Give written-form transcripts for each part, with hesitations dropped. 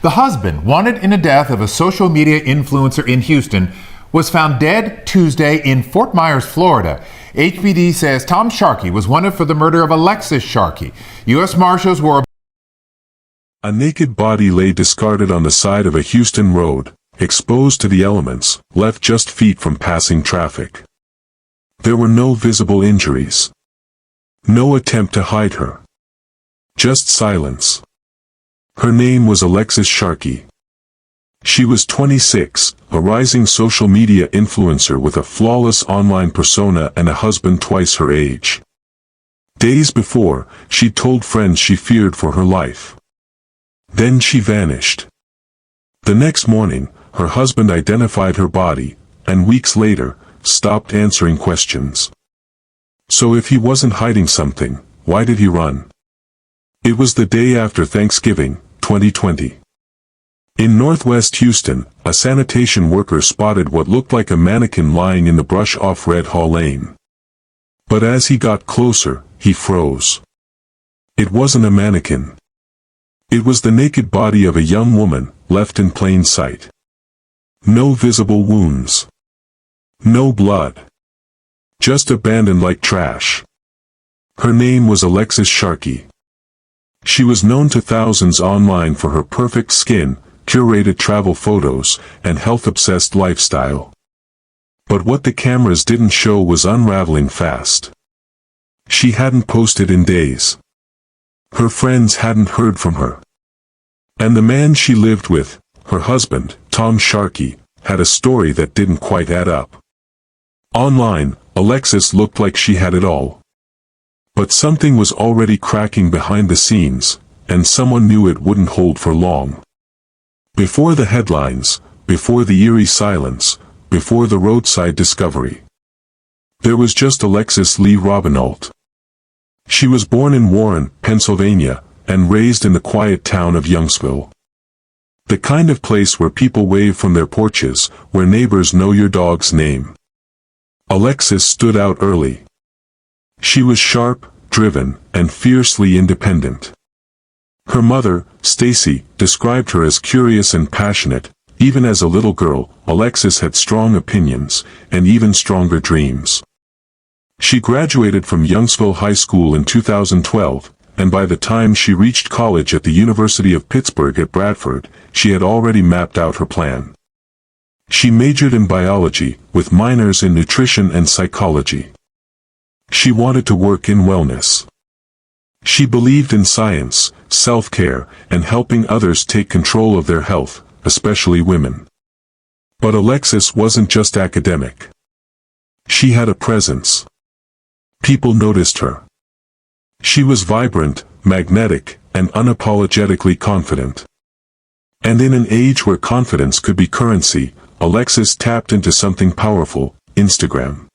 The husband, wanted in the death of a social media influencer in Houston, was found dead Tuesday in Fort Myers, Florida. HPD says Tom Sharkey was wanted for the murder of Alexis Sharkey. U.S. Marshals were... A naked body lay discarded on the side of a Houston road, exposed to the elements, left just feet from passing traffic. There were no visible injuries. No attempt to hide her. Just silence. Her name was Alexis Sharkey. She was 26, a rising social media influencer with a flawless online persona and a husband twice her age. Days before, she told friends she feared for her life. Then she vanished. The next morning, her husband identified her body, and weeks later, stopped answering questions. So if he wasn't hiding something, why did he run? It was the day after Thanksgiving, 2020. In Northwest Houston, a sanitation worker spotted what looked like a mannequin lying in the brush off Red Hall Lane. But as he got closer, he froze. It wasn't a mannequin. It was the naked body of a young woman, left in plain sight. No visible wounds. No blood. Just abandoned like trash. Her name was Alexis Sharkey. She was known to thousands online for her perfect skin, curated travel photos, and health-obsessed lifestyle. But what the cameras didn't show was unraveling fast. She hadn't posted in days. Her friends hadn't heard from her. And the man she lived with, her husband, Tom Sharkey, had a story that didn't quite add up. Online, Alexis looked like she had it all. But something was already cracking behind the scenes, and someone knew it wouldn't hold for long. Before the headlines, before the eerie silence, before the roadside discovery. There was just Alexis Lee Robinault. She was born in Warren, Pennsylvania, and raised in the quiet town of Youngsville. The kind of place where people wave from their porches, where neighbors know your dog's name. Alexis stood out early. She was sharp, driven, and fiercely independent. Her mother, Stacy, described her as curious and passionate. Even as a little girl, Alexis had strong opinions, and even stronger dreams. She graduated from Youngsville High School in 2012, and by the time she reached college at the University of Pittsburgh at Bradford, she had already mapped out her plan. She majored in biology, with minors in nutrition and psychology. She wanted to work in wellness. She believed in science, self-care, and helping others take control of their health, especially women. But Alexis wasn't just academic. She had a presence. People noticed her. She was vibrant, magnetic, and unapologetically confident. And in an age where confidence could be currency, Alexis tapped into something powerful: Instagram.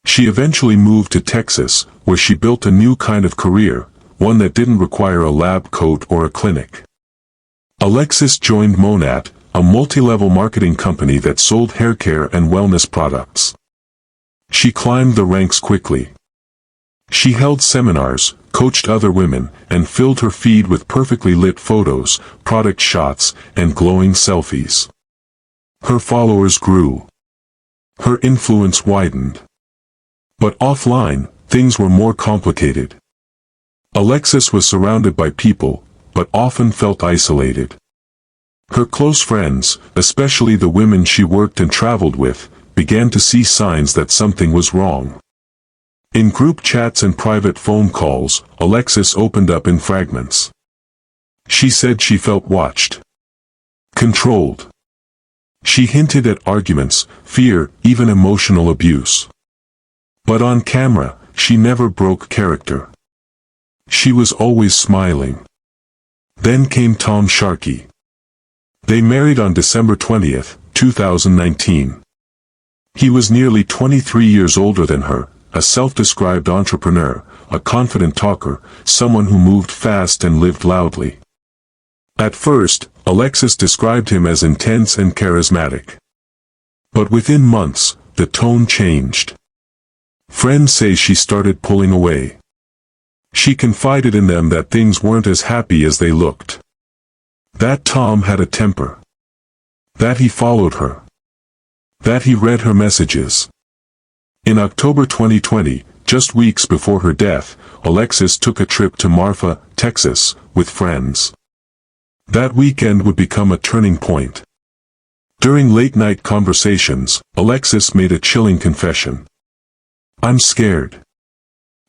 She eventually moved to Texas, where she built a new kind of career, one that didn't require a lab coat or a clinic. Alexis joined Monat, a multi-level marketing company that sold haircare and wellness products. She climbed the ranks quickly. She held seminars, coached other women, and filled her feed with perfectly lit photos, product shots, and glowing selfies. Her followers grew. Her influence widened. But offline, things were more complicated. Alexis was surrounded by people, but often felt isolated. Her close friends, especially the women she worked and traveled with, began to see signs that something was wrong. In group chats and private phone calls, Alexis opened up in fragments. She said she felt watched. Controlled. She hinted at arguments, fear, even emotional abuse. But on camera, she never broke character. She was always smiling. Then came Tom Sharkey. They married on December 20, 2019. He was nearly 23 years older than her, a self-described entrepreneur, a confident talker, someone who moved fast and lived loudly. At first, Alexis described him as intense and charismatic. But within months, the tone changed. Friends say she started pulling away. She confided in them that things weren't as happy as they looked. That Tom had a temper. That he followed her. That he read her messages. In October 2020, just weeks before her death, Alexis took a trip to Marfa, Texas, with friends. That weekend would become a turning point. During late-night conversations, Alexis made a chilling confession. "I'm scared."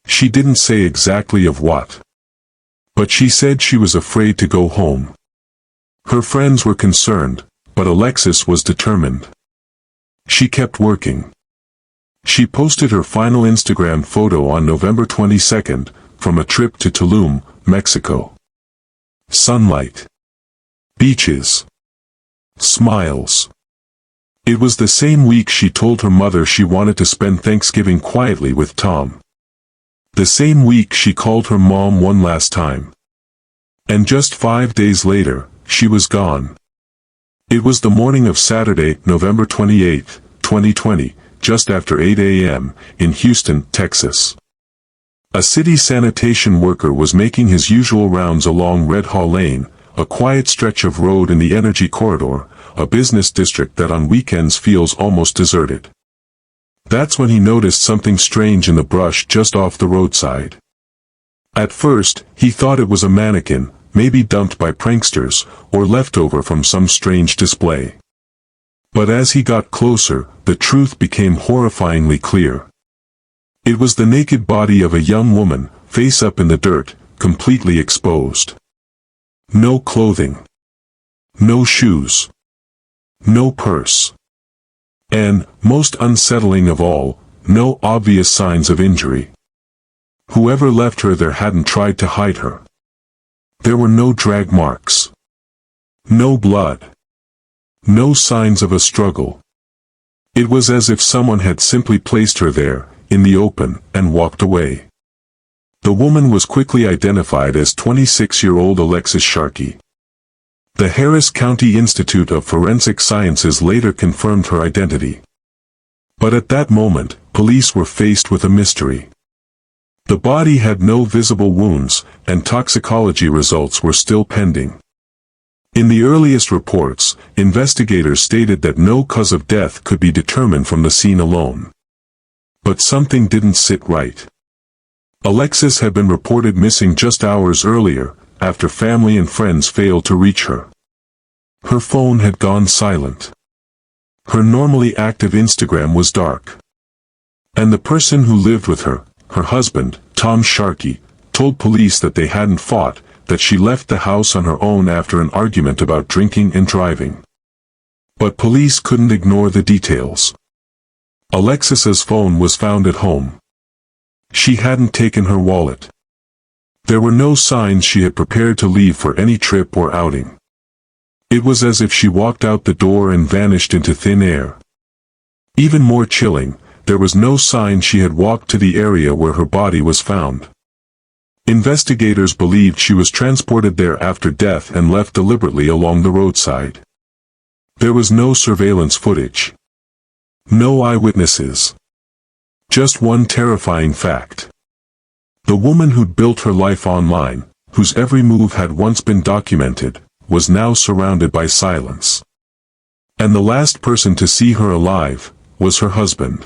She didn't say exactly of what. But she said she was afraid to go home. Her friends were concerned, but Alexis was determined. She kept working. She posted her final Instagram photo on November 22nd, from a trip to Tulum, Mexico. Sunlight. Beaches. Smiles. It was the same week she told her mother she wanted to spend Thanksgiving quietly with Tom. The same week she called her mom one last time. And just 5 days later, she was gone. It was the morning of Saturday, November 28, 2020, just after 8 a.m., in Houston, Texas. A city sanitation worker was making his usual rounds along Red Hall Lane, a quiet stretch of road in the Energy Corridor, a business district that on weekends feels almost deserted. That's when he noticed something strange in the brush just off the roadside. At first, he thought it was a mannequin, maybe dumped by pranksters, or leftover from some strange display. But as he got closer, the truth became horrifyingly clear. It was the naked body of a young woman, face up in the dirt, completely exposed. No clothing. No shoes. No purse. And, most unsettling of all, no obvious signs of injury. Whoever left her there hadn't tried to hide her. There were no drag marks. No blood. No signs of a struggle. It was as if someone had simply placed her there, in the open, and walked away. The woman was quickly identified as 26-year-old Alexis Sharkey. The Harris County Institute of Forensic Sciences later confirmed her identity. But at that moment, police were faced with a mystery. The body had no visible wounds, and toxicology results were still pending. In the earliest reports, investigators stated that no cause of death could be determined from the scene alone. But something didn't sit right. Alexis had been reported missing just hours earlier, after family and friends failed to reach her. Her phone had gone silent. Her normally active Instagram was dark. And the person who lived with her, her husband, Tom Sharkey, told police that they hadn't fought, that she left the house on her own after an argument about drinking and driving. But police couldn't ignore the details. Alexis's phone was found at home. She hadn't taken her wallet. There were no signs she had prepared to leave for any trip or outing. It was as if she walked out the door and vanished into thin air. Even more chilling, there was no sign she had walked to the area where her body was found. Investigators believed she was transported there after death and left deliberately along the roadside. There was no surveillance footage. No eyewitnesses. Just one terrifying fact. The woman who'd built her life online, whose every move had once been documented, was now surrounded by silence. And the last person to see her alive was her husband.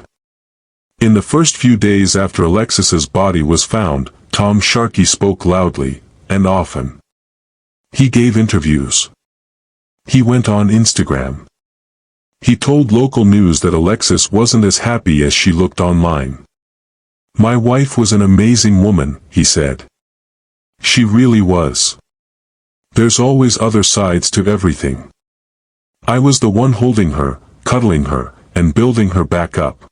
In the first few days after Alexis's body was found, Tom Sharkey spoke loudly, and often. He gave interviews. He went on Instagram. He told local news that Alexis wasn't as happy as she looked online. "My wife was an amazing woman," he said. "She really was. There's always other sides to everything. I was the one holding her, cuddling her, and building her back up."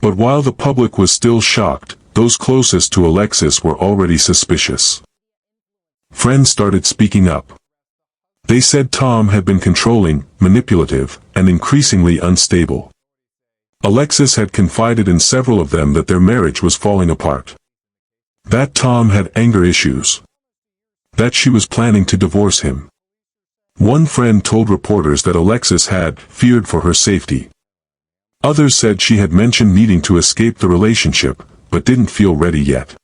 But while the public was still shocked, those closest to Alexis were already suspicious. Friends started speaking up. They said Tom had been controlling, manipulative, and increasingly unstable. Alexis had confided in several of them that their marriage was falling apart. That Tom had anger issues. That she was planning to divorce him. One friend told reporters that Alexis had feared for her safety. Others said she had mentioned needing to escape the relationship, but didn't feel ready yet.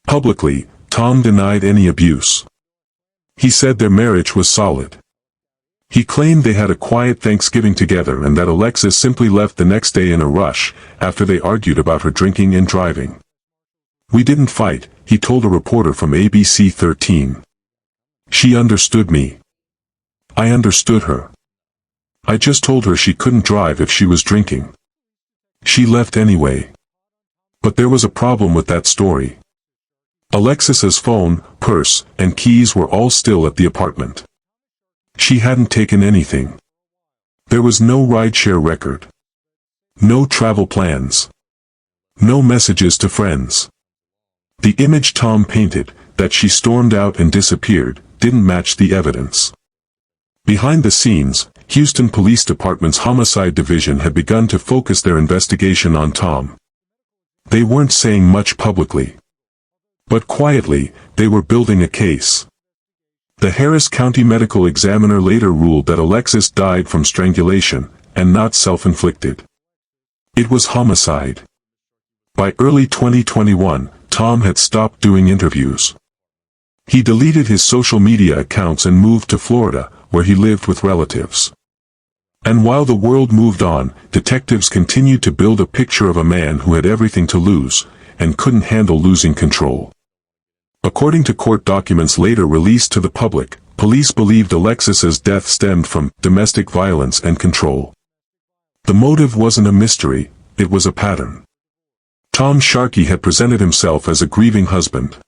Publicly, Tom denied any abuse. He said their marriage was solid. He claimed they had a quiet Thanksgiving together and that Alexis simply left the next day in a rush, after they argued about her drinking and driving. "We didn't fight," he told a reporter from ABC 13. "She understood me. I understood her. I just told her she couldn't drive if she was drinking. She left anyway." But there was a problem with that story. Alexis's phone, purse, and keys were all still at the apartment. She hadn't taken anything. There was no rideshare record. No travel plans. No messages to friends. The image Tom painted, that she stormed out and disappeared, didn't match the evidence. Behind the scenes, Houston Police Department's Homicide Division had begun to focus their investigation on Tom. They weren't saying much publicly. But quietly, they were building a case. The Harris County Medical Examiner later ruled that Alexis died from strangulation, and not self-inflicted. It was homicide. By early 2021, Tom had stopped doing interviews. He deleted his social media accounts and moved to Florida, where he lived with relatives. And while the world moved on, detectives continued to build a picture of a man who had everything to lose, and couldn't handle losing control. According to court documents later released to the public, police believed Alexis's death stemmed from domestic violence and control. The motive wasn't a mystery, it was a pattern. Tom Sharkey had presented himself as a grieving husband.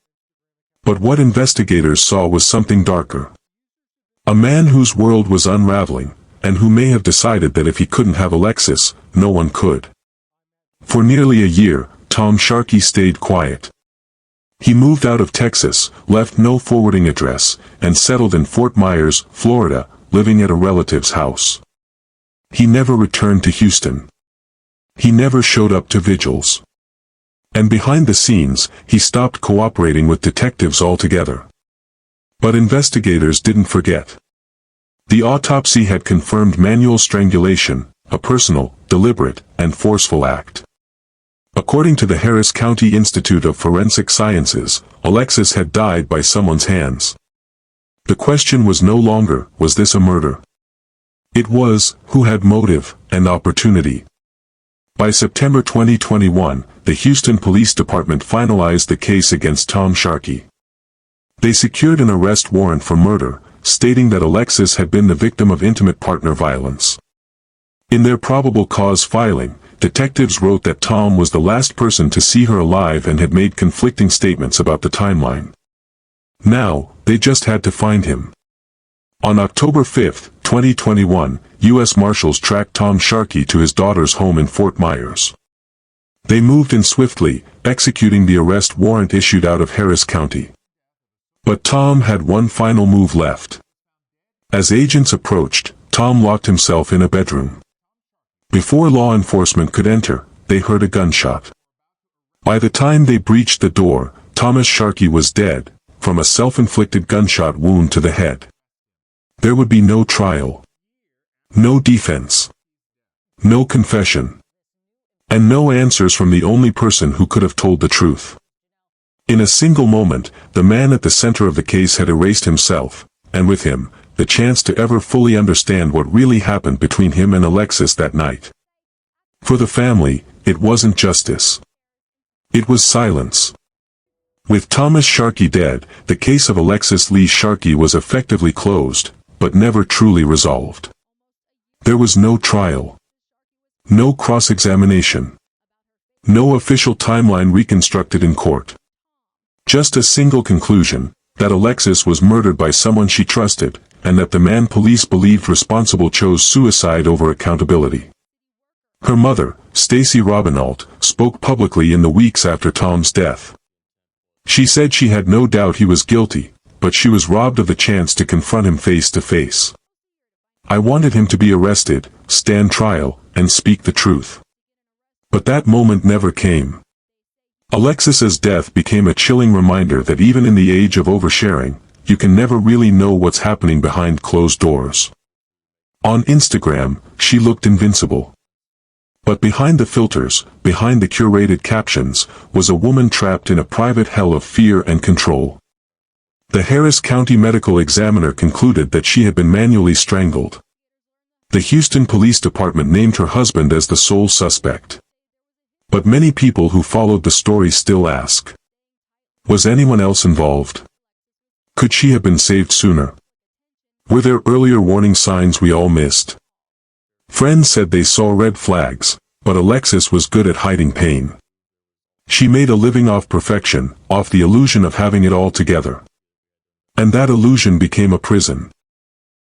But what investigators saw was something darker. A man whose world was unraveling, and who may have decided that if he couldn't have Alexis, no one could. For nearly a year, Tom Sharkey stayed quiet. He moved out of Texas, left no forwarding address, and settled in Fort Myers, Florida, living at a relative's house. He never returned to Houston. He never showed up to vigils. And behind the scenes, he stopped cooperating with detectives altogether. But investigators didn't forget. The autopsy had confirmed manual strangulation, a personal, deliberate, and forceful act. According to the Harris County Institute of Forensic Sciences, Alexis had died by someone's hands. The question was no longer, was this a murder? It was, who had motive and opportunity? By September 2021, the Houston Police Department finalized the case against Tom Sharkey. They secured an arrest warrant for murder, stating that Alexis had been the victim of intimate partner violence. In their probable cause filing, detectives wrote that Tom was the last person to see her alive and had made conflicting statements about the timeline. Now, they just had to find him. On October 5, 2021, U.S. Marshals tracked Tom Sharkey to his daughter's home in Fort Myers. They moved in swiftly, executing the arrest warrant issued out of Harris County. But Tom had one final move left. As agents approached, Tom locked himself in a bedroom. Before law enforcement could enter, they heard a gunshot. By the time they breached the door, Thomas Sharkey was dead, from a self-inflicted gunshot wound to the head. There would be no trial. No defense. No confession. And no answers from the only person who could have told the truth. In a single moment, the man at the center of the case had erased himself, and with him, the chance to ever fully understand what really happened between him and Alexis that night. For the family, it wasn't justice. It was silence. With Thomas Sharkey dead, the case of Alexis Lee Sharkey was effectively closed, but never truly resolved. There was no trial. No cross-examination. No official timeline reconstructed in court. Just a single conclusion, that Alexis was murdered by someone she trusted, and that the man police believed responsible chose suicide over accountability. Her mother, Stacy Robinault, spoke publicly in the weeks after Tom's death. She said she had no doubt he was guilty, but she was robbed of the chance to confront him face to face. "I wanted him to be arrested, stand trial, and speak the truth. But that moment never came." Alexis's death became a chilling reminder that even in the age of oversharing, you can never really know what's happening behind closed doors. On Instagram, she looked invincible. But behind the filters, behind the curated captions, was a woman trapped in a private hell of fear and control. The Harris County Medical Examiner concluded that she had been manually strangled. The Houston Police Department named her husband as the sole suspect. But many people who followed the story still ask, was anyone else involved? Could she have been saved sooner? Were there earlier warning signs we all missed? Friends said they saw red flags, but Alexis was good at hiding pain. She made a living off perfection, off the illusion of having it all together. And that illusion became a prison.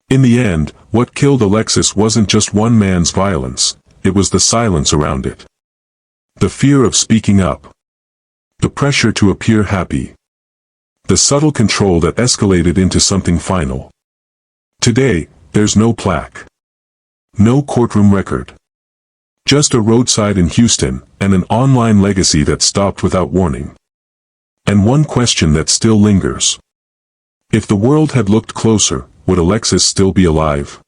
In the end, what killed Alexis wasn't just one man's violence, it was the silence around it. The fear of speaking up. The pressure to appear happy. The subtle control that escalated into something final. Today, there's no plaque. No courtroom record. Just a roadside in Houston, and an online legacy that stopped without warning. And one question that still lingers. If the world had looked closer, would Alexis still be alive?